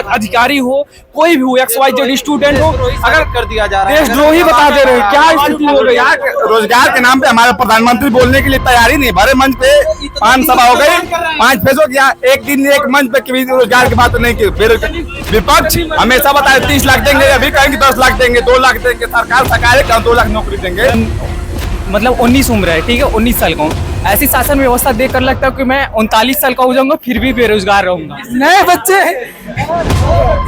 अधिकारी हो, कोई भी हो, XYZ स्टूडेंट हो, अगर कर दिया जा रहा है, देशद्रोही बता दे रहे हैं। क्या स्थिति हो गई? रोजगार के नाम पे हमारे प्रधानमंत्री बोलने के लिए तैयारी नहीं, भरे मंच पे 5 सभा हो गई, 5 फेसों की, एक दिन एक मंच पे कभी रोजगार की बात नहीं की। फिर विपक्ष हमेशा बताए 30 लाख देंगे, अभी कहेंगे 10 लाख देंगे, 2 लाख देंगे। सरकार 2 लाख नौकरी देंगे। मतलब 19 उम्र है, ठीक है, 19 साल का हूँ। ऐसी शासन व्यवस्था देखकर लगता है कि मैं 39 साल का हो जाऊंगा फिर भी बेरोजगार रहूंगा। नए बच्चे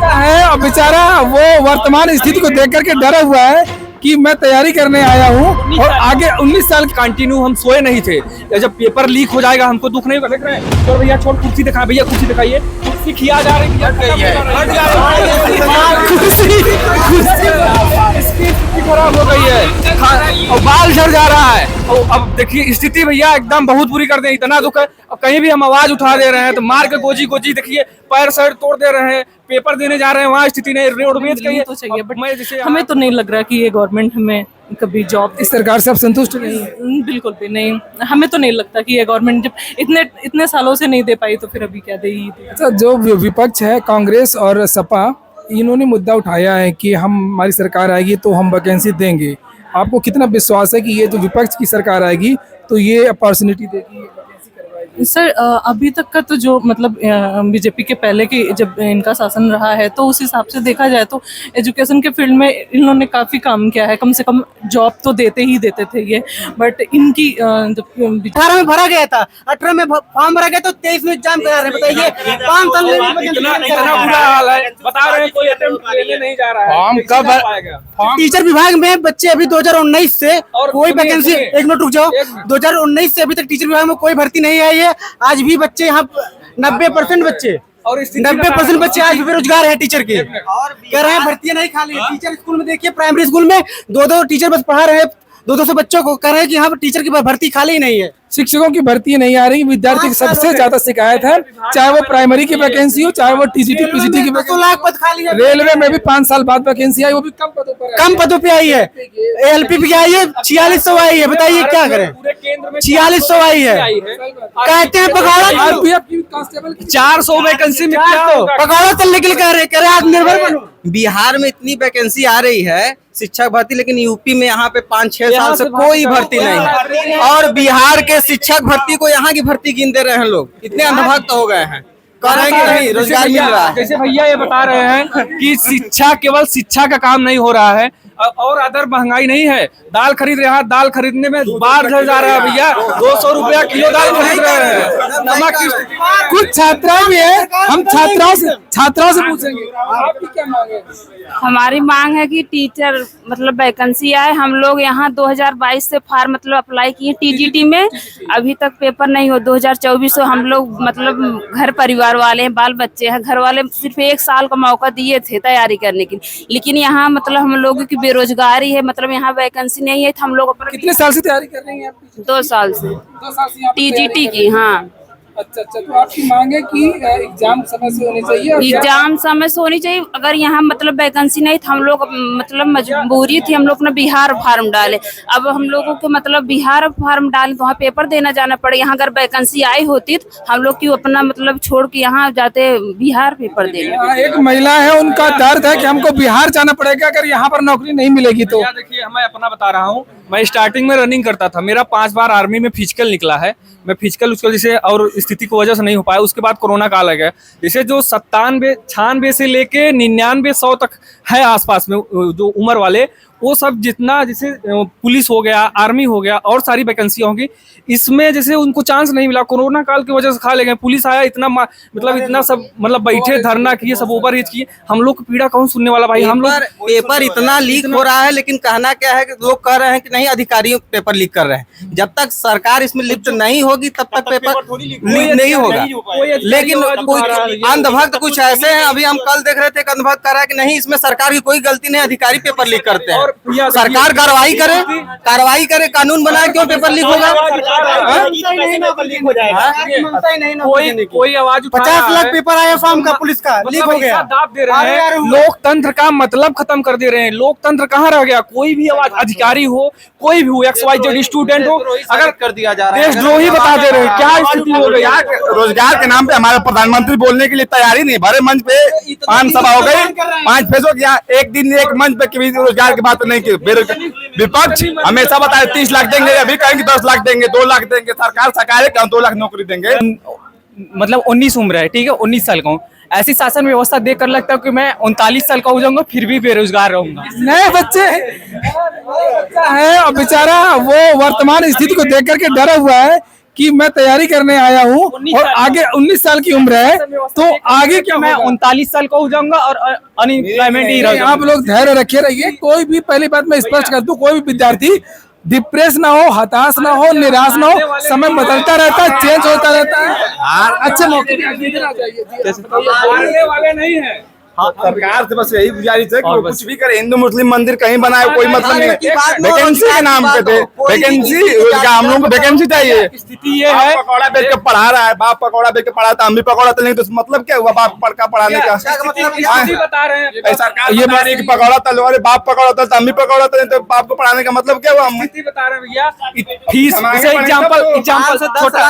है और बेचारा वो वर्तमान स्थिति को देख करके डरा हुआ है कि मैं तैयारी करने आया हूँ और आगे 19 साल कंटिन्यू हम सोए नहीं थे। जब पेपर लीक हो जाएगा हमको दुख नहीं होगा। देख रहे हैं तो भैया, छोड़ कुर्सी दिखा भैया, कुर्सी दिखाइए। कुर्सी खिया जा रही है, इसकी खराब हो गई है और बाल झड़ जा रहा है। और अब देखिए स्थिति भैया एकदम बहुत बुरी कर दे, इतना दुख है। और कहीं भी हम आवाज उठा दे रहे हैं तो मार के गोजी गोजी, देखिए पैर शर्ट तोड़ दे रहे हैं। पेपर देने जा रहे हैं, वहाँ स्थिति नहीं, रोडवेज कहिए तो चाहिए, बट हमें तो नहीं लग रहा कि ये गवर्नमेंट हमें कभी जॉब, इस सरकार से आप संतुष्ट नहीं है? बिल्कुल भी नहीं। हमें तो नहीं लगता कि ये गवर्नमेंट जब इतने सालों से नहीं दे पाई तो फिर अभी क्या देगी। अच्छा, जो विपक्ष है कांग्रेस और सपा, इन्होंने मुद्दा उठाया है कि हमारी सरकार आएगी तो हम वैकेंसी देंगे। आपको कितना विश्वास है कि ये जो विपक्ष की सरकार आएगी तो ये अपॉर्चुनिटी देगी? सर अभी तक का तो जो मतलब बीजेपी के पहले की जब इनका शासन रहा है तो उस हिसाब से देखा जाए तो एजुकेशन के फील्ड में इन्होंने काफ़ी काम किया है। कम से कम जॉब तो देते ही देते थे ये, बट इनकी जब 18 में भरा गया था, 18 में फॉर्म भरा गया तो 23 में एग्जाम करा रहे हैं। बताइए 5 साल में इतना बुरा हाल है, बता रहे हैं कोई अटेम्प्ट लेने नहीं जा रहा है। फॉर्म कब आएगा? टीचर विभाग में बच्चे अभी 2019 से और कोई वैकेंसी, एक मिनट रुक जाओ, 2019 से अभी तक टीचर विभाग में कोई भर्ती नहीं आई है। आज भी बच्चे यहाँ 90% बच्चे और 90% बच्चे आज भी बेरोजगार है टीचर के। कह रहे हैं भर्तियां नहीं खाली है। टीचर स्कूल में देखिए, प्राइमरी स्कूल में 2-2 टीचर बस पढ़ा रहे हैं 200 बच्चों को। कह रहे हैं कि यहाँ पर टीचर की भर्ती खाली नहीं है। शिक्षकों की भर्ती नहीं आ रही, विद्यार्थी की सबसे ज्यादा शिकायत है, चाहे वो प्राइमरी की वैकेंसी हो, चाहे वो TGT PGT की। 2 लाख पद खाली है। रेलवे में भी 5 साल बाद वैकेंसी आई, वो भी कम पदों पर आई है। LP की आई है 4600 आई है। बताइए क्या करें, 4600 आई है। कहते हैं पकौड़ा 400 वैकेंसी में क्या होगा? पकौड़ा तलने के लिए कह रहे हैं आत्मनिर्भर बनो। बिहार में इतनी वैकेंसी आ रही है शिक्षक भर्ती, लेकिन यूपी में यहाँ पे 5-6 साल से कोई भर्ती नहीं है। और बिहार के शिक्षक भर्ती को यहाँ की भर्ती गिन दे रहे हैं लोग। इतने अंधभक्त हो गए हैं, कह रहे हैं कि नहीं रोजगार मिल रहा है। जैसे भैया ये बता रहे हैं कि शिक्षा केवल शिक्षा का काम नहीं हो रहा है और अदर महंगाई नहीं है। दाल खरीद रहे हैं, दाल खरीदने में बाढ़ झड़ जा रहा है भैया। 200 रुपया किलो दाल खरीद रहे हैं। नमक कुछ छात्राएं भी है, हम छात्राओं से पूछेंगे आपकी क्या मांग है? हमारी मांग है कि टीचर मतलब वैकेंसी आए। हम लोग यहाँ 2022 से फॉर्म मतलब अप्लाई किए TGT में, अभी तक पेपर नहीं हो। 2024 से हम लोग मतलब घर परिवार वाले हैं, बाल बच्चे हैं, घर वाले सिर्फ 1 साल का मौका दिए थे तैयारी करने के लिए। लेकिन यहाँ मतलब हम लोगों की बेरोजगारी है, मतलब यहाँ वैकेंसी नहीं है। तो हम लोग अपना कितने साल से तैयारी कर रही हैं आप? 2 साल से 2 साल से TGT की। हाँ, अच्छा, तो आपकी मांग है कि एग्जाम समय से होनी चाहिए। एग्जाम समय से होनी चाहिए। अगर यहाँ मतलब वैकेंसी नहीं तो हम लोग मतलब मजबूरी थी, हम लोग अपना बिहार फार्म डाले। अब हम लोगों को मतलब बिहार फार्म डाले तो वहाँ पेपर देना जाना पड़े। यहाँ अगर वैकेंसी आई होती तो हम लोग क्यों अपना मतलब छोड़ के यहाँ जाते बिहार पेपर देने। एक महिला है, उनका दर्द है कि हमको बिहार जाना पड़ेगा अगर यहाँ पर नौकरी नहीं मिलेगी तो। देखिए मैं अपना बता रहा हूँ, मैं स्टार्टिंग में रनिंग करता था, मेरा 5 बार आर्मी में फिजिकल निकला है। मैं फिजिकल उसकी वजह से और स्थिति की वजह से नहीं हो पाया। उसके बाद कोरोना काल आ गया। जैसे जो 97, 96 से लेके 99, 100 तक है आसपास में जो उम्र वाले, वो सब जितना जैसे पुलिस हो गया, आर्मी हो गया और सारी वैकेंसी होंगी, इसमें जैसे उनको चांस नहीं मिला। कोरोना काल की वजह से खा ले गए। पुलिस आया, इतना मतलब इतना सब मतलब बैठे धरना किए, सब ओवर एज किए। हम लोग की पीड़ा कौन सुनने वाला भाई? हम लोग पेपर इतना लीक हो रहा है, लेकिन कहना क्या है कि लोग कह रहे हैं कि नहीं अधिकारी पेपर लीक कर रहे हैं। जब तक सरकार इसमें लिप्त नहीं होगी तब तक पेपर लीक नहीं होगा। लेकिन अंधभक्त कुछ ऐसे हैं, अभी हम कल देख रहे थे, अंधभक्त कह रहा है कि नहीं इसमें सरकार की कोई गलती नहीं, अधिकारी पेपर लीक करते हैं। भैया सरकार कार्रवाई करे, कानून बनाए, क्यों पेपर लीक होगा? कोई आवाज उठा 50 रहा लाख है, पेपर आया फॉर्म का पुलिस का, लीक हो मतलब गया। ऐसा दाब दे रहे हैं, लोकतंत्र का मतलब खत्म कर दे रहे हैं। लोकतंत्र कहाँ रह गया? कोई भी आवाज, अधिकारी हो, कोई भी हो, XYZ स्टूडेंट हो, अगर कर दिया जा रहा है, देशद्रोही बता दे रहे हैं। क्या स्थिति हो गई? रोजगार के नाम पे हमारे प्रधानमंत्री बोलने के लिए तैयारी नहीं, भरे मंच पे 5 सभा हो गई, 5 फेसों की, यहाँ एक दिन एक मंच पे कभी रोजगार की बात नहीं की। विपक्ष हमेशा बताए 30 लाख देंगे, अभी कहेंगे 10 लाख देंगे, 2 लाख देंगे। सरकार है 2 लाख नौकरी देंगे। मतलब 19 उम्र है, ठीक है, 19 साल का हूँ। ऐसी शासन व्यवस्था देख कर लगता है कि मैं 39 साल का हो जाऊंगा फिर भी बेरोजगार रहूंगा। नए बच्चे है और बेचारा वो वर्तमान स्थिति को देख करके डरा हुआ है कि मैं तैयारी करने आया हूँ और आगे 19 साल की उम्र है, तो आगे क्या मैं होगा? 39 साल का हो जाऊंगा और अनएम्प्लॉयमेंट ही रह आप लोग धैर्य रखे रहिए। कोई भी, पहली बात मैं स्पष्ट कर दूं, कोई भी विद्यार्थी डिप्रेस ना हो, हताश ना हो, निराश ना हो। समय बदलता रहता है, चेंज होता रहता है। अच्छे मौके जाने वाले नहीं है। सरकार से बस यही गुजारिश है कि वो कुछ भी करे, हिंदू मुस्लिम मंदिर कहीं बनाए, कोई मतलब नहीं है। वैकेंसी के नाम पे थे, वैकेंसी, हम लोगों को वैकेंसी चाहिए। स्थिति ये है, पकौड़ा बेच के पढ़ा रहा है, बाप पकौड़ा बेच के पढ़ा था, हम भी पकौड़ा तलेंगे, तो मतलब क्या हुआ बाप पढ़ का पढ़ाने का? स्थिति बता रहे हैं। सरकार ये बता रही है कि पकौड़ा तलो, अरे बाप पकौड़ा तलता, हम भी पकौड़ा तलें, तो बाप को पढ़ाने का मतलब क्या हुआ? हम स्थिति बता रहे हैं भैया। फीस, जैसे एग्जांपल छोटा,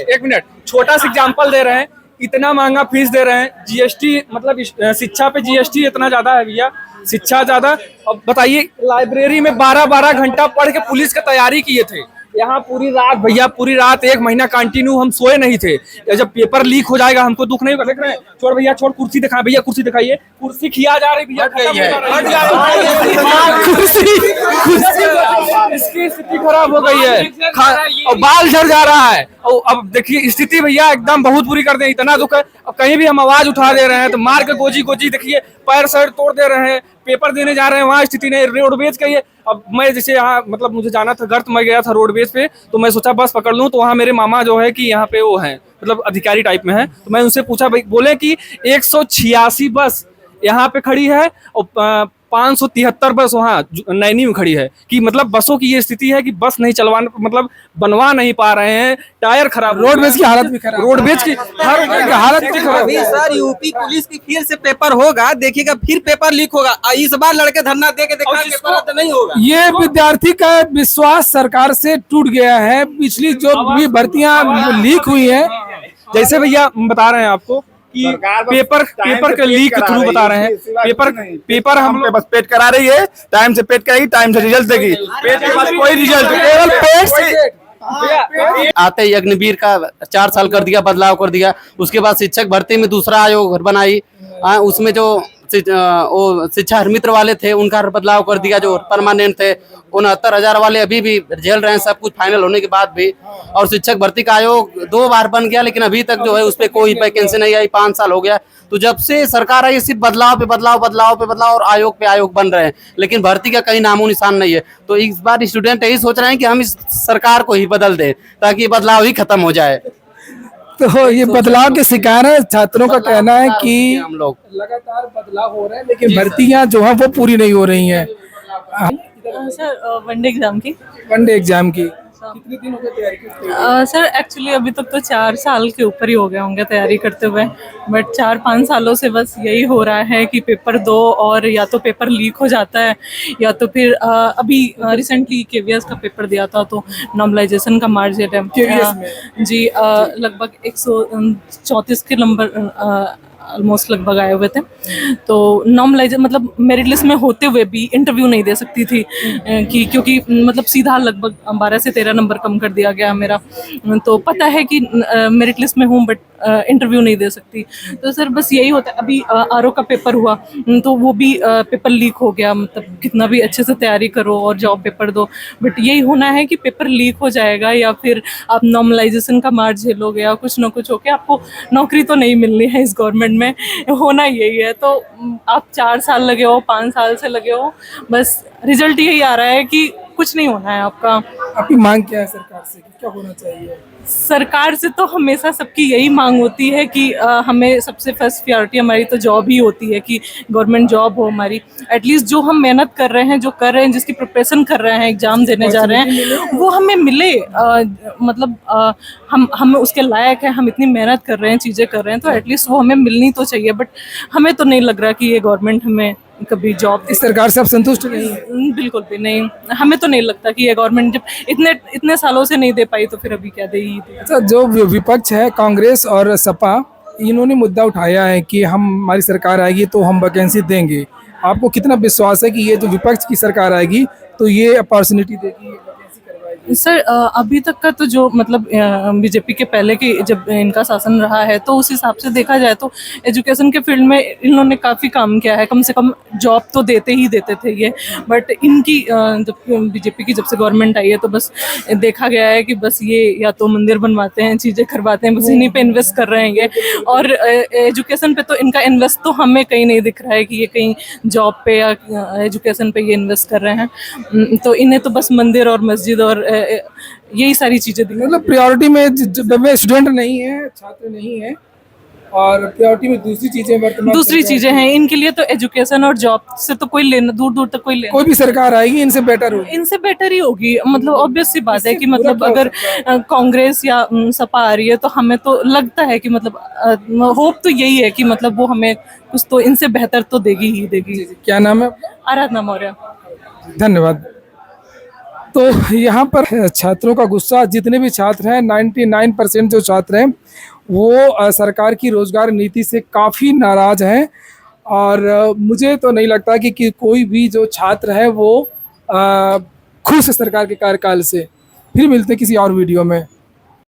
एक मिनट, छोटा सा एग्जांपल दे रहे हैं। इतना महंगा फीस दे रहे हैं, जीएसटी, मतलब शिक्षा पे जीएसटी इतना ज्यादा है भैया, शिक्षा ज्यादा। अब बताइए, लाइब्रेरी में 12-12 घंटा पढ़ के पुलिस की तैयारी किए थे। यहाँ पूरी रात भैया, पूरी रात 1 महीना कंटिन्यू हम सोए नहीं थे। जब पेपर लीक हो जाएगा हमको दुख नहीं होगा। देख रहे हैं, छोड़ भैया, छोड़, कुर्सी दिखा भैया, कुर्सी दिखाइए। कुर्सी खिया जा रही भैया, इसकी स्थिति खराब हो गई है और बाल झड़ जा रहा है। और अब देखिए स्थिति भैया एकदम बहुत बुरी कर दे, इतना दुख है। अब कहीं भी हम आवाज उठा दे रहे हैं तो मार के गोजी गोजी, देखिए पैर सर तोड़ दे रहे हैं। पेपर देने जा रहे हैं, वहाँ स्थिति नहीं, रोडवेज का ही है। अब मैं जैसे यहाँ, मतलब मुझे जाना था घर, तो मैं गया था रोडवेज पे, तो मैं सोचा बस पकड़ लूँ, तो वहाँ मेरे मामा जो है कि यहाँ पे वो है, मतलब अधिकारी टाइप में है। तो मैं उनसे पूछा, भाई, बोले कि 186 बस यहाँ पे खड़ी है और 573 बस वहाँ नैनी में खड़ी है। कि मतलब बसों की ये स्थिति है कि बस नहीं चलवाने, मतलब बनवा नहीं पा रहे हैं, टायर खराब, रोडवेज की हालत भी खराब, रोडवेज की हर हालत भी खराब। अभी सर यूपी पुलिस की फिर से पेपर होगा, देखिएगा फिर पेपर लीक होगा। इस बार लड़के धरना दे के देखा पेपर तो नहीं होगा। ये विद्यार्थी का विश्वास सरकार से टूट गया है। पिछली जो भी भर्तियां लीक हुई है, जैसे भैया बता रहे हैं आपको कि पेपर के लीक के थ्रू बता रहे हैं। पेपर हम पे बस पेट करा रही है, टाइम से पेट कराएगी, टाइम से रिजल्ट देगी। पेट के बाद कोई रिजल्ट, केवल पेट से आते ही अग्निवीर का 4 साल कर दिया, बदलाव कर दिया। उसके बाद शिक्षक भर्ती में दूसरा आयोग बनाई, उसमें जो वो शिक्षा मित्र वाले थे उनका बदलाव कर दिया, जो परमानेंट थे। 69,000 वाले अभी भी झेल रहे हैं, सब कुछ फाइनल होने के बाद भी। और शिक्षक भर्ती का आयोग 2 बार बन गया, लेकिन अभी तक जो है उस पर कोई वैकेंसी नहीं आई। 5 साल हो गया। तो जब से सरकार आई, सिर्फ बदलाव पे बदलाव, बदलाव पे बदलाव, और आयोग पे आयोग बन रहे हैं, लेकिन भर्ती का कहीं नामो निशान नहीं है। तो इस बार स्टूडेंट यही सोच रहे हैं कि हम इस सरकार को ही बदल दें, ताकि बदलाव ही खत्म हो जाए। तो ये बदलाव के शिकार है। छात्रों का कहना है कि हम लोग लगातार बदलाव हो रहे हैं, लेकिन भर्तियां जो है वो पूरी नहीं हो रही हैं। सर वनडे एग्जाम की, वनडे एग्जाम की कितने दिन हो गए तैयारी करते हुए? सर एक्चुअली अभी तक तो 4 साल के ऊपर ही हो गए होंगे तैयारी करते हुए। बट 4-5 सालों से बस यही हो रहा है कि पेपर दो और या तो पेपर लीक हो जाता है, या तो फिर अभी रिसेंटली केवीएस का पेपर दिया था, तो नॉर्मलाइजेशन का मार्जिन है जी लगभग 134 के नंबर ऑलमोस्ट लगभग आए हुए थे। तो नॉर्मलाइज, मतलब मेरिट लिस्ट में होते हुए भी इंटरव्यू नहीं दे सकती थी कि, क्योंकि मतलब सीधा लगभग 12 से 13 नंबर कम कर दिया गया मेरा। तो पता है कि मेरिट लिस्ट में हूँ, बट इंटरव्यू नहीं दे सकती। तो सर बस यही होता है। अभी आरओ का पेपर हुआ तो वो भी पेपर लीक हो गया। मतलब कितना भी अच्छे से तैयारी करो और जॉब पेपर दो, बट यही होना है कि पेपर लीक हो जाएगा, या फिर आप नॉर्मलाइजेशन का मार झेलोगे, या कुछ ना कुछ होके आपको नौकरी तो नहीं मिलनी है इस गवर्नमेंट में, होना यही है। तो आप 4 साल लगे हो, 5 साल से लगे हो, बस रिजल्ट यही आ रहा है कि कुछ नहीं होना है आपका। आपकी मांग क्या है सरकार से कि क्या होना चाहिए? सरकार से तो हमेशा सबकी यही मांग होती है कि हमें सबसे फर्स्ट प्रायोरिटी हमारी तो जॉब ही होती है कि गवर्नमेंट जॉब हो हमारी। एटलीस्ट जो हम मेहनत कर रहे हैं, जो कर रहे हैं, जिसकी प्रिपरेशन कर रहे हैं, एग्जाम देने जा रहे हैं, वो हमें मिले। मतलब हम उसके लायक हैं, हम इतनी मेहनत कर रहे हैं, चीज़ें कर रहे हैं, तो एटलीस्ट वो हमें मिलनी तो चाहिए। बट हमें तो नहीं लग रहा कि ये गवर्नमेंट हमें कभी जॉब इस सरकार से आप संतुष्ट नहीं है? बिल्कुल भी नहीं। हमें तो नहीं लगता कि ये गवर्नमेंट जब इतने सालों से नहीं दे पाई तो फिर अभी क्या देगी। अच्छा, जो विपक्ष है कांग्रेस और सपा, इन्होंने मुद्दा उठाया है कि हमारी सरकार आएगी तो हम वैकेंसी देंगे। आपको कितना विश्वास है कि ये जो विपक्ष की सरकार आएगी तो ये अपॉर्चुनिटी देगी, वैकेंसी करवाएगी? सर अभी तक का तो जो मतलब बीजेपी के पहले की जब इनका शासन रहा है तो उस हिसाब से देखा जाए तो एजुकेशन के फील्ड में इन्होंने काफ़ी काम किया है। कम से कम जॉब तो देते ही देते थे ये। बट इनकी जब बीजेपी की जब से गवर्नमेंट आई है तो बस देखा गया है कि बस ये या तो मंदिर बनवाते हैं, चीज़ें करवाते हैं, बस इन्हीं पे इन्वेस्ट कर रहे हैं ये। और एजुकेशन पे तो इनका इन्वेस्ट तो हमें कहीं नहीं दिख रहा है कि ये कहीं जॉब पे या एजुकेशन पे ये इन्वेस्ट कर रहे हैं। तो इन्हें तो बस मंदिर और मस्जिद और यही सारी चीज़ें दिख। मतलब प्रायोरिटी में स्टूडेंट नहीं है, छात्र नहीं है, और प्रायोरिटी में दूसरी चीजें वर्तमान दूसरी चीजें हैं इनके लिए। तो एजुकेशन और जॉब से तो कोई लेना, दूर दूर तक कोई लेना। कोई भी सरकार आएगी इनसे बेटर होगी। इनसे बेटर ही होगी। मतलब ऑब्वियस सी बात है कि मतलब अगर कांग्रेस या सपा आ रही है तो हमें तो लगता है कि मतलब होप तो यही है कि मतलब वो हमें कुछ तो इनसे बेहतर तो देगी ही देगी। क्या नाम है आपका? आराधना मौर्य। धन्यवाद। तो यहाँ पर छात्रों का गुस्सा, जितने भी छात्र हैं 99% जो छात्र हैं वो सरकार की रोजगार नीति से काफ़ी नाराज हैं। और मुझे तो नहीं लगता कि कोई भी जो छात्र है वो खुश है सरकार के कार्यकाल से। फिर मिलते हैं किसी और वीडियो में।